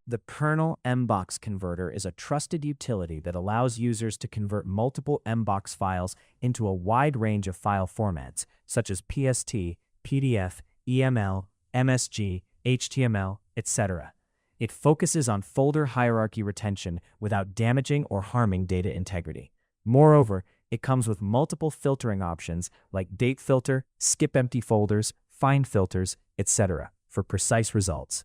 The Kernel MBOX converter is a trusted utility that allows users to convert multiple MBOX files into a wide range of file formats, such as PST, PDF, EML, MSG, HTML, etc. It focuses on folder hierarchy retention without damaging or harming data integrity. Moreover, it comes with multiple filtering options like date filter, skip empty folders, find filters, etc. for precise results.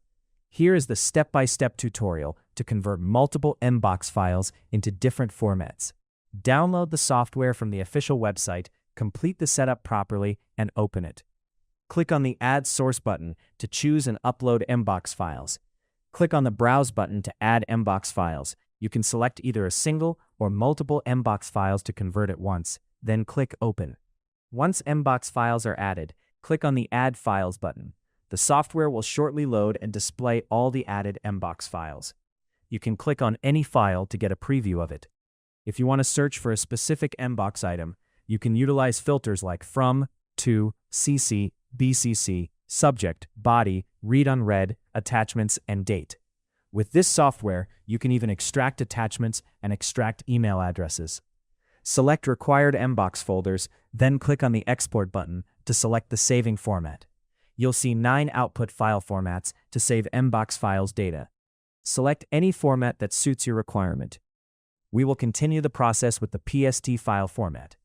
Here is the step-by-step tutorial to convert multiple MBOX files into different formats. Download the software from the official website, complete the setup properly, and open it. Click on the Add Source button to choose and upload MBOX files. Click on the Browse button to add MBOX files. You can select either a single or multiple MBOX files to convert at once, then click Open. Once MBOX files are added, click on the Add Files button. The software will shortly load and display all the added MBOX files. You can click on any file to get a preview of it. If you want to search for a specific MBOX item, you can utilize filters like From, To, CC, BCC, Subject, Body, Read Unread, Attachments, and Date. With this software, you can even extract attachments and extract email addresses. Select required MBOX folders, then click on the Export button to select the saving format. You'll see 9 output file formats to save MBOX files data. Select any format that suits your requirement. We will continue the process with the PST file format.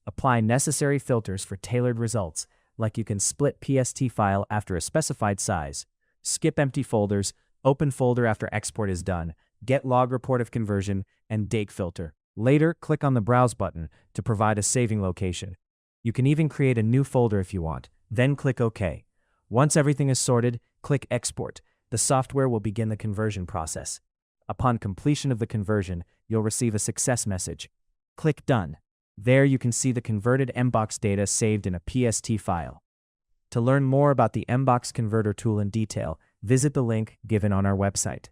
Apply necessary filters for tailored results, like you can split PST file after a specified size, skip empty folders, open folder after export is done, get log report of conversion, and date filter. Later, click on the Browse button to provide a saving location. You can even create a new folder if you want, then click OK. Once everything is sorted, click Export. The software will begin the conversion process. Upon completion of the conversion, you'll receive a success message. Click Done. There you can see the converted MBOX data saved in a PST file. To learn more about the MBOX converter tool in detail, visit the link given on our website.